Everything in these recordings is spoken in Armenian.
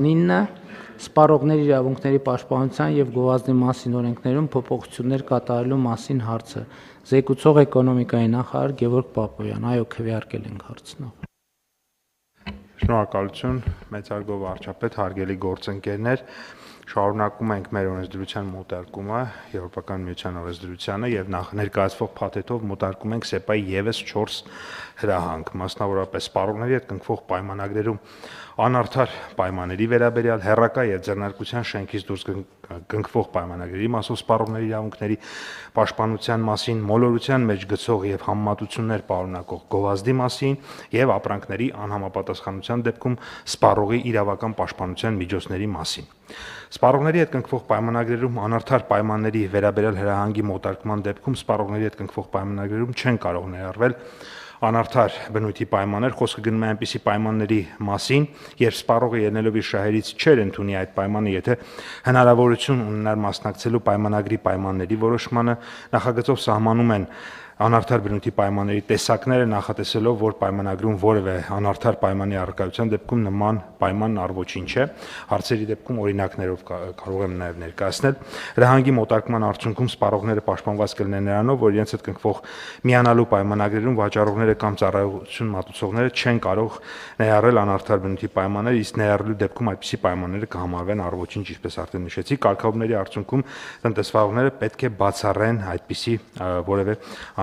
9. Սպառողների իրավունքների պաշտպանության և գովազդի մասին օրենքներում փոփոխություններ կատարելու մասին հարցը։ Զեկուցող էկոնոմիկայի նախարար Գևորգ Պապոյան։ Այո, քվեարկել ենք հարցն։ Շնորհակալություն, մեծարգո վարչապետ, հարգելի գործընկերներ, շարունակում ենք մեր օրենսդրության մոտարկումը Եվրոպական միության օրենսդրությանը եւ ներկայացվող փաթեթով մոտարկում ենք ՍԵՊԱ-ի եւս 4 հրահանգ, մասնավորապես սպառողների հետ կնքվող պայմանագրերում անարդար պայմանների վերաբերյալ, հեռակա եւ ձեռնարկության շենքից դուրս կնքվող պայմանագրերի մասով սպառողների իրավունքների պաշտպանության մասին, մոլորության մեջ գցող եւ համեմատություններ պարունակող գովազդի մասին եւ ապրանքների անհամապատասխանության դեպքում սպառողի իրավական պաշտպանության միջոցների մասին։ Սպառողների հետ կնքվող պայմանագրերում անարդար պայմանների վերաբերյալ հրահանգի մոտարկման դեպքում սպառողների հետ կնքվող պայմանագրերում չեն կարող ներառվել անարդար բնույթի պայմաններ, խոսքը գնում է այնպիսի պայմանների մասին, երբ սպառողը ելնելով իր շահերից չէր ընդունի այդ պայմանը, եթե հնարավորություն ունենար մասնակցելու պայմանագրի պայմանների որոշմանը, նախագծով սահմանում են անարդար բնույթի պայմանների տեսակները, նախատեսելով, որ պայմանագրում որևէ անարդար պայմանի առկայության դեպքում նման պայմանն առ-ոչինչ է, հարցերի դեպքում օրինակներով կարող եմ նաև ներկայացնել։ Հրահանգի մոտարկման արդյունքում սպառողները պաշտպանված կլինեն նրանով, որ իրենց հետ կնքվող միանալու պայմանագրերում վաճառողները կամ ծառայություն մատուցողները չեն կարող ներառել անարդար բնույթի պայմաններ, իսկ ներառելու դեպքում այդպիսի պայմանները կհամարվեն առ-ոչինչ, ինչպես արդեն նշեցի, կարգավորումների արդյունքում տնտեսվարողները պետք է բացառեն այդպիսի որևէ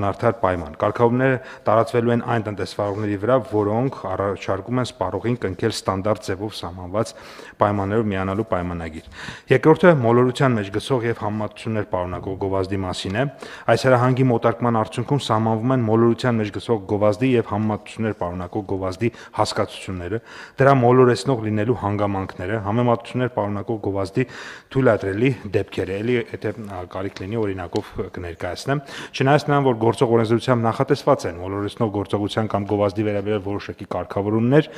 անարդար պայման։ Կարգավորումները տարածվելու են այն տնտեսվարողների վրա, որոնք առաջարկում են սպառողին կնքել ստանդարտ ձևով սահմանված պայմաններով միանալու պայմանագիր։ Երկրորդը մոլորության մեջ գցող եւ համեմատություններ պարունակող գովազդի մասին է։ Այս հրահանգի մոտարկման արդյունքում սահմանվում են մոլորության մեջ գցող գովազդի եւ համեմատություններ պարունակող գովազդի հասկացությունները, դրա մոլորեցնող լինելու հանգամանքները, համեմատություններ պարունակող գովազդի թույլատրելի դեպքերը, էլի եթե կարիք լինի օրինակով կներկայացնեմ։ Չնայած նրան, որ գործող օրենսդրությամբ նախատեսված են մոլորեցնող գործողության կամ գովազդի վերաբերյալ որոշակի կարգավորումներ,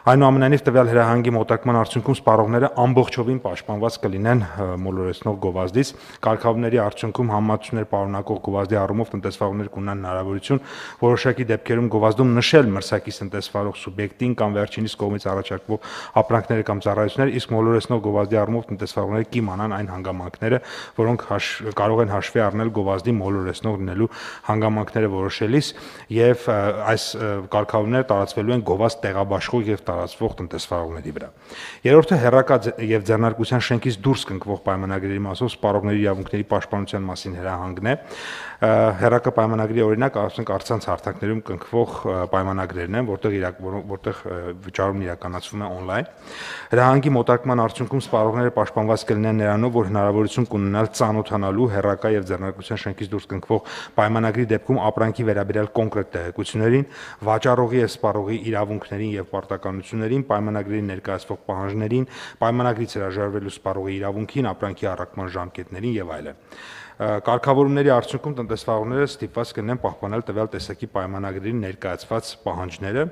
այնուամենայնիվ տվյալ հրահանգի մոտարկման արդյունքում սպառողները ամբողջովին պաշտպանված կլինեն մոլորեցնող գովազդից։ Կարգավորումների արդյունքում համեմատություններ պարունակող գովազդի առումով տնտեսվարողները կունենան հնարավորություն որոշակի դեպքերում գովազդում նշել մրցակից տնտեսվարող սուբյեկտին կամ վերջինիս կողմից առաջարկվող ապրանքները կամ ծառայությունները, իսկ մոլորեցնող գովազդի առումով տնտեսվարողները կիմանան այն հանգամանքները, որոնք կարող են հաշվի առնել գովազդի մոլորեցնող լինելու հանգամանքները որոշելիս, եւ այս կարգավորումները տարածվելու են գովազդ տեղաբաշխող եւ տարածվող տնտեսվարողների վրա։ Երրորդը հեռակա եւ ձեռնարկության շենքից դուրս կնքվող պայմանագրերի մասով սպառողների իրավունքների պաշտպանության մասին հրահանգն է։ Հեռակա պայմանագրի օրինակ, ասենք, առցանց հարթակներում կնքվող պայմանագրերն են, որտեղ վճարումն իրականացվում է on-line։ Հրահանգի մոտարկման արդյունքում սպառողները պաշտպանված կլինեն նրանով, որ հնարավորություն կունենալ ծանոթանալու հեռակա եւ ձեռնարկության շենքից դուրս կնքվող պայմանագրի դեպքում ապրանքի վերաբերյալ կոնկրետ տեղեկություններին, վաճառողի եւ սպառողի իրավունքներին եւ պարտականություններին, պայմանագրերի ներկայացվող պահանջներին, պայմանագրից հրաժարվելու սպառողի իրավունքին, ապրանքի առաքման ժամկետներին եւ այլն։ Կարգավորումների արդյունքում տնտեսվարողները ստիպված կլինեն պահպանել տվյալ տեսակի պայմանագրերի ներկայացված պահանջները։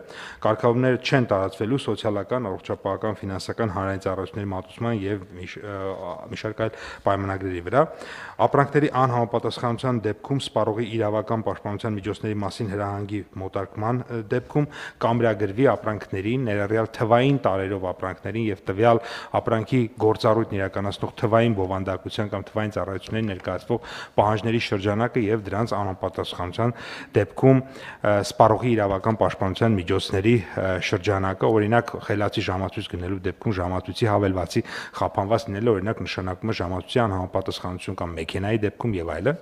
Կարգավորումները չեն տարածվելու սոցիալական, առողջապահական, ֆինանսական, հանրային ծառայությունների մատուցման եւ մի շարք այլ պայմանագրերի վրա։ Ապրանքների անհամապատասխանության դեպքում սպառողի իրավական պաշտպանության միջոցների մասին հրահանգի մոտարկման դեպքում կամրագրվի ապրանքներին, ներառյալ թվային տարերով ապրանքներին եւ տվյալ ապրանքի գործառույթն իրականացնող թվային բովանդակության կամ թվային ծառայությունների ներկայացվող պահանջների շրջանակը եւ դրանց անհամապատասխանության դեպքում սպառողի իրավական պաշտպանության միջոցների շրջանակը, օրինակ խելացի ժամացույց գնելու դեպքում ժամացույցի հավելվածի խափանված լինելը, օրինակ նշանակում է ժամացույցի անհամապատասխանություն կամ մեքենայի դեպքում եւ այլն։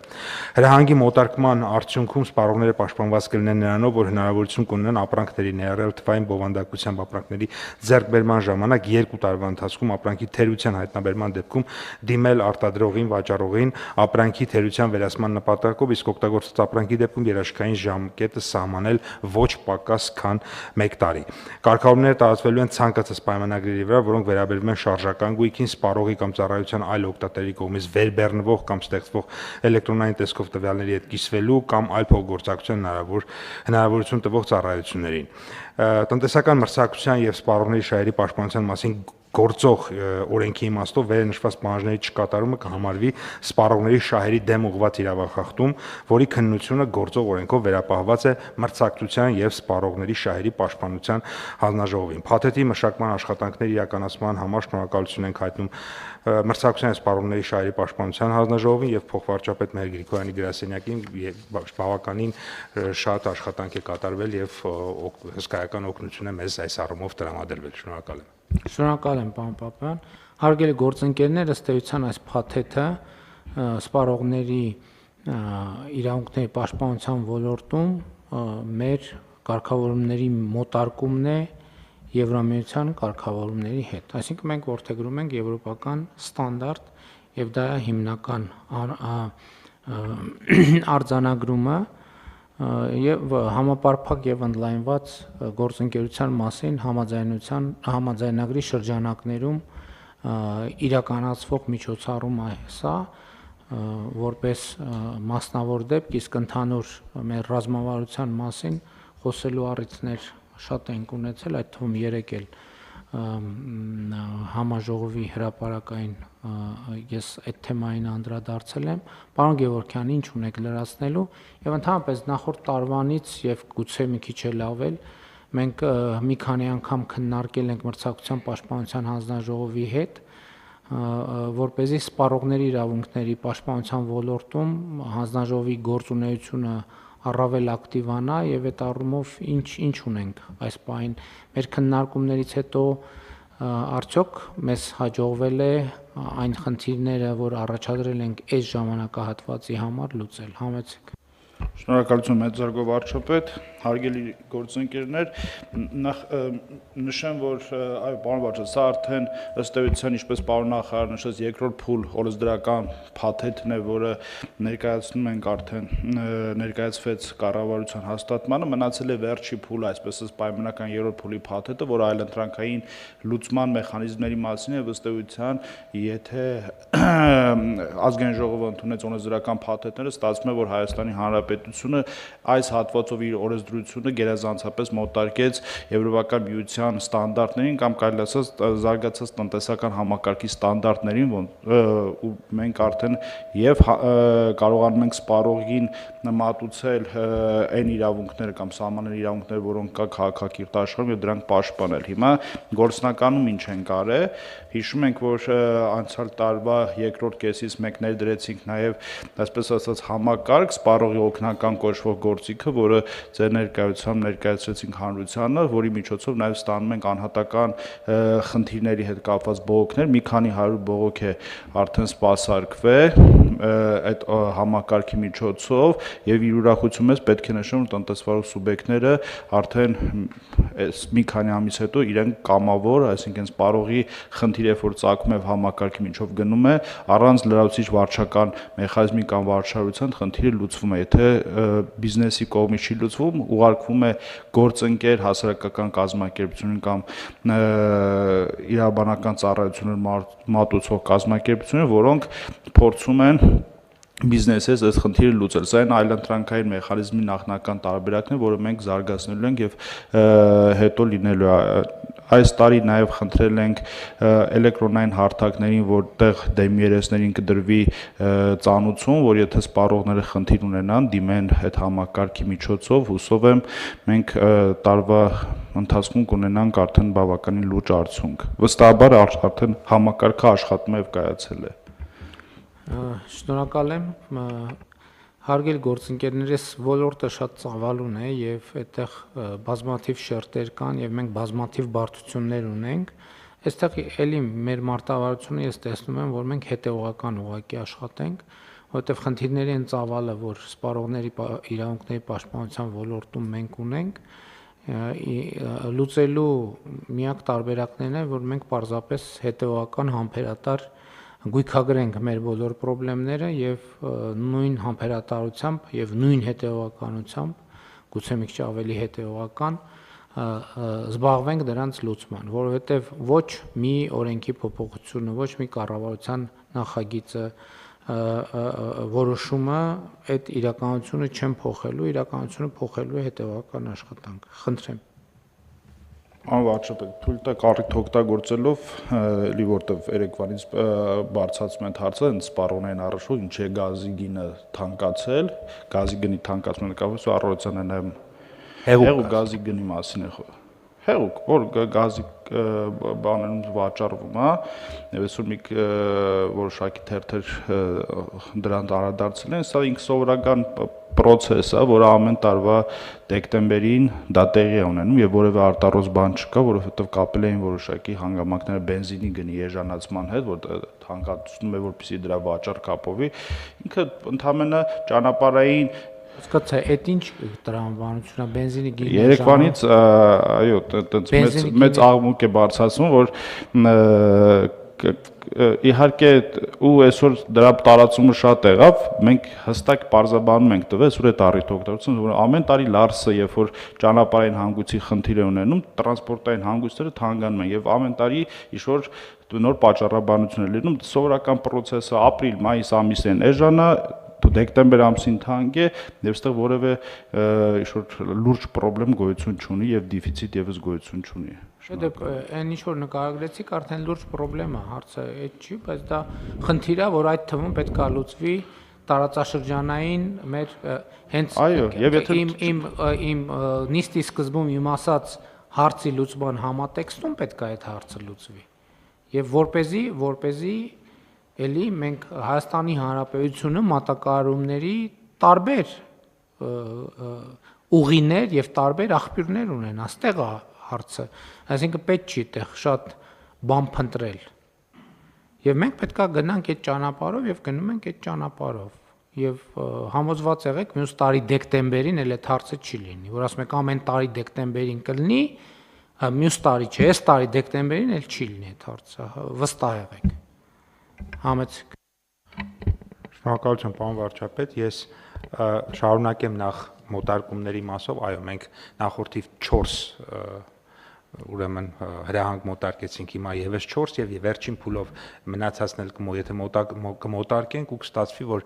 Հրահանգի մոտարկման արդյունքում սպառողները պաշտպանված կլինեն նրանով, որ հնարավորություն կունենան ապրանքների ներառյալ թվային բովանդակությամբ ապրանքների ձեռքբերման ժամանակ 2 տարվա ընթացքում ապրանքի թերության հայտնաբերման դեպքում դիմել արտադրողին, վաճառողին ապրանքի թերության վերացման նպատակով, իսկ օգտագործած ապրանքի դեպքում երաշխային ժամկետը սահմանել ոչ պակաս քան 1 տարի։ Կարգավորումները տարածվելու են ցանկացած պայմանագրերի վրա, որոնք վերաբերում են շարժական գույքին, սպառողի կամ ծառայության այլ օգտատերի կողմից վերբեռնվող կամ ստեղծվող էլեկտրոնային տեսքով տվյալների հետ կիսվելու կամ այլ փոխգործակցության հնարավորություն տվող ծառայություններին։ Տնտեսական մրցակցության եւ սպառողների շահերի պաշտպանության մասին գործող օրենքի իմաստով վերնշված պահանջների չկատարումը կհամարվի սպառողների շահերի դեմ ուղղված իրավախախտում, որի քննությունը գործող օրենքով վերապահված է մրցակցության եւ սպառողների շահերի պաշտպանության հանձնաժողովին։ Փաթեթի մշակման աշխատանքների իրականացման համար շնորհակալություն ենք հայտնում մրցակցության եւ սպառողների շահերի պաշտպանության հանձնաժողովին եւ փոխվարչապետ Մհեր Գրիգորյանի գրասենյակին բավականին շատ աշխատանք է կատարվել եւ հսկայական օգնություն է մեզ այս առումով տրամադրվել։ Շնորհակալ եմ։ Շնորհակալ եմ, պարոն Պապյան։ Հարգելի գործընկերներ, ըստ էության այս փաթեթը սպառողների իրավունքների պաշտպանության ոլորտում մեր կարգավորումների մոտարկումն է Եվրամիության կարգավորումների հետ։ Այսինքն մենք որդեգրում ենք եվրոպական ստանդարտ եւ դա է հիմնական արձանագրումը եւ համապարփակ եւ ընդլայնված գործընկերության մասին համաձայնագրի շրջանակներում իրականացվող միջոցառում է սա որպես մասնավոր դեպք, իսկ ընդհանուր մեր ռազմավարության մասին խոսելու առիթներ շատ ենք ունեցել, այդ թվում 3 էլ համաժողովի հրապարակային ես այդ թեմային անդրադարձել եմ։ Պարոն Գևորգյան, ինչ ունեք լրացնելու եւ ընդհանրապես նախորդ տարվանից եւ գուցե մի քիչ էլ ավել մենք մի քանի անգամ քննարկել ենք մրցակցության պաշտպանության հանձնաժողովի հետ, որպեսզի սպառողների իրավունքների պաշտպանության ոլորտում հանձնաժողովի գործունեությունը առավել ակտիվանա եւ այդ առումով ինչ ունենք այս պահին մեր քննարկումներից հետո արդյոք մեզ հաջողվել է այն խնդիրները, որ առաջադրել ենք այս ժամանակահատվածի համար լուծել։ Համեցեք։ Շնորհակալություն մեծարգո վարչապետ, հարգելի գործընկերներ, նախ նշեմ, որ այո, պարոն վարչապետ, սա արդեն ըստ էության, ինչպես պարոն նախարար նշեց, երկրորդ փուլ օրենսդրական փաթեթն է, որը ներկայացնում ենք արդեն ներկայացվեց կառավարության հաստատմանը, մնացել է վերջի փուլը, այսպես ասած պայմանական երրորդ փուլի փաթեթը, որը այլընտրանքային լուծման մեխանիզմների մասին է, ըստ էության, եթե ազգային ժողովը ընդունեց օրենսդրական փաթեթները, ստացվում է, որ Հայաստանի Հանրապետությունը այս հատվածով իր օրենսդրությունը գերազանցապես մոտարկեց Եվրոպական միության ստանդարտներին կամ կարելի ասած զարգացած տնտեսական համակարգի ստանդարտներին, ու մենք արդեն եւ կարողանում ենք սպառողին մատուցել այն իրավունքները կամ սահմանների իրավունքները, որոնք կա քաղաքակիրթ աշխարհում եւ դրանք պաշտպանել։ Հիմա գործնականում ինչ են կարել, հիշում ենք, որ անցյալ տարվա երկրորդ կեսից մենք ներդրեցինք նաեւ այսպես ասած համակարգ սպառողի օգնական կոչվող գործիքը, որը ձեր ներկայությամբ ներկայացրեցինք հանրությանը, որի միջոցով նաև ստանում ենք անհատական խնդիրների հետ կապված բողոքներ, մի քանի 100 բողոք է արդեն սպասարկվել այդ համակարգի միջոցով եւ իր ուրախություն մեզ պետք է նշեմ, որ տնտեսվարող սուբյեկտները արդեն մի քանի ամիս հետո իրենք կամավոր, այսինքն սպառողի խնդիրը երբ որ ծագում է համակարգի միջով գնում է, առանց լրացուցիչ վարչական մեխանիզմի կամ վարչարության խնդիրը լուծվում է, եթե բիզնեսի կողմից չի լուծվում, ուղարկվում է գործընկեր հասարակական կազմակերպությունին կամ իրավաբանական ծառայություններ մատուցող կազմակերպություններ, որոնք փորձում են բիզնեսից այս խնդիրը լուծել։ Սա այն այլընտրանքային մեխանիզմի նախնական տարբերակն է, որը մենք զարգացնելու ենք եւ հետո լինելու է։ Այս տարի նաև խնդրել ենք էլեկտրոնային հարթակներին, որտեղ դեմիերեսներին կդրվի ծանուցում, որ եթե սպառողները խնդիր ունենան, դիմեն այդ համակարգի միջոցով, հուսով եմ մենք տարվա ընթացքում կունենանք արդեն բավականին լուրջ արդյունք։ Վստահաբար արդեն համակարգը աշխատում է եւ կայացել է։ Շնորհակալ եմ։ Հարգելի գործընկերներ, այս ոլորտը շատ ծավալուն է եւ այդտեղ բազմաթիվ շերտեր կան եւ մենք բազմաթիվ բարդություններ ունենք։ Այստեղ էլի մեր մարտավարությունը ես տեսնում եմ, որ մենք հետեւողական ուղղակի աշխատենք, որովհետեւ խնդիրների են ծավալը, որ սպառողների իրավունքների պաշտպանության ոլորտում մենք ունենք, լուծելու միակ տարբերակներն է, որ մենք պարզապես հետեւողական համբերատար գույքագրենք մեր բոլոր խնդիրները եւ նույն համբերատարությամբ եւ նույն հետեւողականությամբ, գուցե մի քիչ ավելի հետեւողական զբաղվենք դրանց լուծման, որովհետեւ ոչ մի օրենքի փոփոխությունը, ոչ մի կառավարության նախագիծը որոշումը այդ իրականությունը չեն փոխելու, իրականությունը փոխելու է հետեւողական աշխատանք։ Խնդրեմ։ Անվաճապետ թույլ տակ առիթ օգտագործելով էլի որտեվ երեկվանից բարձրացում են հարցը հենց սպառողներին առնչվող ինչ է գազի գինը թանկացել, գազի գնի թանկացումը կապված առողջության նաև հեղուկ գազի գնի մասին է խոսքը։ Հեղուկ, որ գազի բաներում վաճառվում է, եւ այսօր մի որոշակի թերթեր դրան անդրադարձել են, սա ինքը սովորական process է, որը ամեն տարվա դեկտեմբերին դա տեղի է ունենում եւ որևէ արտառոց բան չկա, որովհետեւ կապել էին որոշակի հանգամանքները բենզինի գնի էժանացման հետ, որ թանկացնում է, որպեսզի դրա վաճառ կապովի, ինքը ընդհանրապես ճանապարհային Սկացա, այդ ինչ տրամաբանություն է, բենզինի գինի Երեկվանից, այո, այդպես մեծ աղմուկ է բարձրացնում, որ իհարկե ու այսօր դրա տարածումը շատ եղավ, մենք հստակ պարզաբանում ենք տվել, այսօր այդ առիթ օգտագործում, որ ամեն տարի լարսը, երբ որ ճանապարհային հանգույցի խնդիր է ունենում, տրանսպորտային հանգույցները թանկանում են եւ ամեն տարի ինչ-որ նոր պատճառաբանություն է լինում, սովորական process-ը ապրիլ, մայիս ամիսին էժանա դեկտեմբեր ամսին թանկ է եւ այստեղ որևէ ինչ-որ լուրջ խնդրեմ գոյություն չունի եւ դեֆիցիտ եւս գոյություն չունի։ Դե այն ինչ որ նկարագրեցիք արդեն լուրջ խնդրեմ է, հարցը այդ չի, բայց դա խնդիր է, որ այդ թվում պետք է լուծվի տարածաշրջանային մեր հենց իմ նիստի սկզբում իմ ասած հարցի լուծման համատեքստում պետք է այդ հարցը լուծվի։ Եվ որպեսզի Էլի մենք Հայաստանի Հանրապետությունը մատակարարումների տարբեր ուղիներ եւ տարբեր աղբյուրներ ունեն, այստեղ է հարցը, այսինքն պետք չի այդտեղ շատ բան փնտրել։ Եվ մենք պետքա գնանք այդ ճանապարհով եւ գնում ենք այդ ճանապարհով։ Եվ համոզված եղեք մյուս տարի դեկտեմբերին էլ այդ հարցը չի լինի, որ ասում եք ամեն տարի դեկտեմբերին կլինի, մյուս տարի չէ, այս տարի դեկտեմբերին էլ չի լինի այդ հարցը, վստահ եղեք։ Համեցեք։ Շնորհակալություն, պարոն վարչապետ, ես շարունակեմ նախ մոտարկումների մասով, այո, մենք նախորդիվ 4 ուրեմն հրահանգ մոտարկեցինք, հիմա եւս 4 եւ վերջին փուլով մնացածն էլ եթե կմոտարկենք ու կստացվի, որ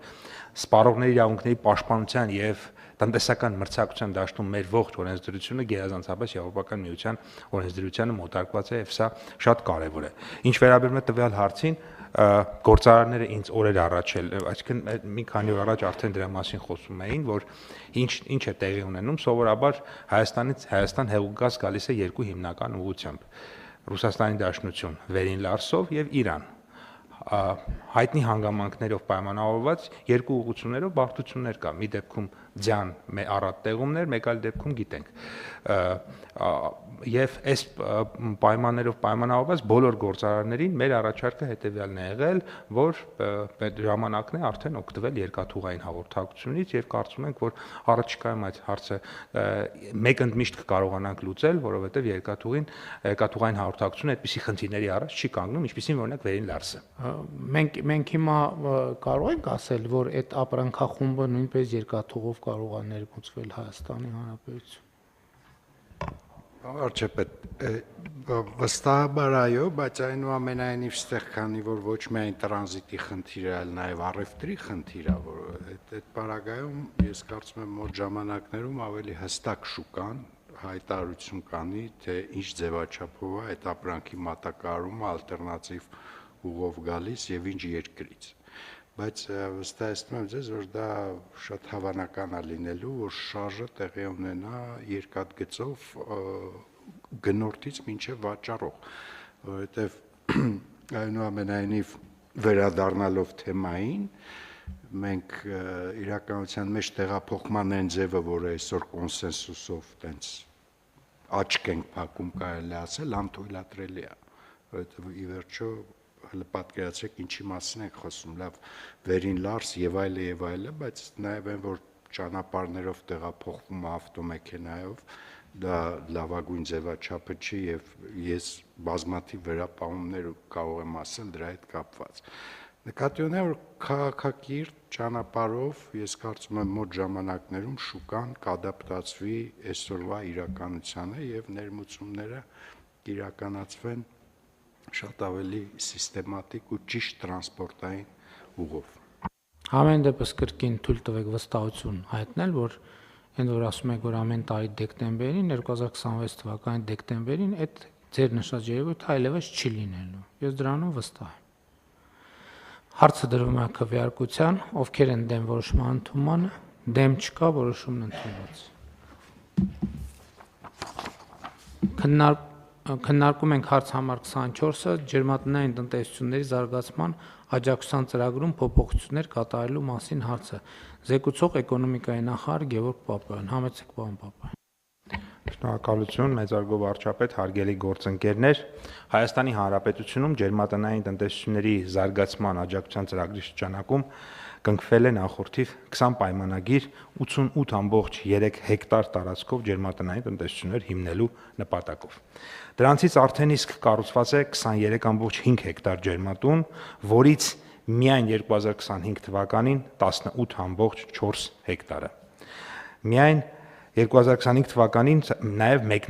սպառողների իրավունքների պաշտպանության եւ տնտեսական մրցակցության դաշտում մեր ողջ օրենսդրությունը գերազանցապես Եվրոպական միության օրենսդրությանը մոտարկված է եւ սա շատ կարեւոր է։ Ինչ վերաբերում է տվյալ հարցին, գործարարները ինձ օրեր առաջ էլ, այսինքն մի քանի օր առաջ արդեն դրա մասին խոսում էին, որ ինչ է տեղի ունենում, սովորաբար Հայաստանից Հայաստան հեղուկ գազ գալիս է երկու հիմնական ուղղությամբ՝ Ռուսաստանի Դաշնություն, Վերին Լարսով եւ Իրան։ Հայտնի հանգամանքներով պայմանավորված երկու ուղղություններով բարդություններ կա։ Մի դեպքում ձյան առատ տեղումներ, մեկ այլ դեպքում գիտենք։ Եվ այս պայմաններով պայմանավորված բոլոր գործարարներին մեր առաջարկը հետևյալն է եղել, որ ժամանակն է արդեն օգտվել երկաթուղային հաղորդակցությունից եւ կարծում ենք, որ առաջիկայում այդ հարցը մեկ ընդմիշտ կկարողանանք լուծել, որովհետեւ երկաթուղային հաղորդակցությունը այդպիսի խնդիրների առաջ չի կանգնում, ինչպիսին օրինակ Վերին Լարսը։ Մենք հիմա կարող ենք ասել, որ այդ ապրանքախումբը նույնպես երկաթուղով կարող է ներմուծվել Հայաստանի Հանրապետություն։ Վարչապետ, վստահաբար այո, բայց այնուամենայնիվ ստեղ քանի որ ոչ միայն տրանզիտի խնդիր է, այլ նաև առևտրի խնդիր է, որ այդ պարագայում ես կարծում եմ մոտ ժամանակներում ավելի հստակ շուկան հայտարարություն կանի, թե ինչ ձևաչափով է այդ ապրանքի մատակարարումը ալտերնատիվ ուղով գալիս եւ ինչ երկրից։ Բայց վստահեցնում եմ ձեզ, որ դա շատ հավանական է լինելու, որ շարժը տեղի ունենա երկաթգծով գնորդից մինչև վաճառող, որովհետև այնուամենայնիվ վերադառնալով թեմային, մենք իրականության մեջ տեղափոխման այն ձևը, որը այսօր կոնսենսուսով տենց աչք ենք փակում կարելի ասել, անթույլատրելի է, որովհետև ի վերջո հələ պատկերացրեք ինչի մասին ենք խոսում, լավ Վերին Լարս եւ այլը, բայց նաեւ այն որ ճանապարհներով տեղափոխվում է ավտոմեքենայով, դա լավագույն ձևաչափը չի եւ ես բազմաթիվ վերապահումներ կարող եմ ասել դրա հետ կապված։ Նկատի ունեմ որ քաղաքակիրթ ճանապարհով ես կարծում եմ մոտ ժամանակներում շուկան կադապտացվի այսօրվա իրականությանը եւ ներմուծումները իրականացվեն շատ ավելի սիստեմատիկ ու ճիշտ տրանսպորտային ուղով։ Ամեն դեպս կրկին թույլ տվեք վստահություն հայտնել, որ Էն որ ասում եք, որ ամեն տարի դեկտեմբերին, 2026 թվականի դեկտեմբերին այդ ձեր նշած երևույթը այլևս չի լինելու։ Ես դրանում վստահ եմ։ Հարցը դրվում է քվեարկության, ովքեր են դեմ որոշման ընդունմանը, դեմ չկա, որոշումն ընդունված։ Քննարկում ենք հարց համար 24-ը ջերմատնային տնտեսությունների զարգացման աջակցության ծրագրում փոփոխություններ կատարելու մասին հարցը։ Զեկուցող էկոնոմիկայի նախարար Գևորգ Պապոյան։ Համեցեք, պարոն Պապոյան։ Շնորհակալություն, մեծարգո վարչապետ, հարգելի գործընկերներ։ Հայաստանի Հանրապետությունում ջերմատնային տնտեսությունների զարգացման աջակցության ծրագրի շրջանակում կնքվել է նախորդիվ 20 պայմանագիր 88.3 հեկտար տարածքով ջերմատնային տնտեսություններ հիմնելու նպատակով։ Դրանցից արդեն իսկ կառուցված է 23.5 հեկտար ջերմատուն, որից միայն 2025 թվականին 18.4 հեկտարը։ Միայն 2025 թվականին նաև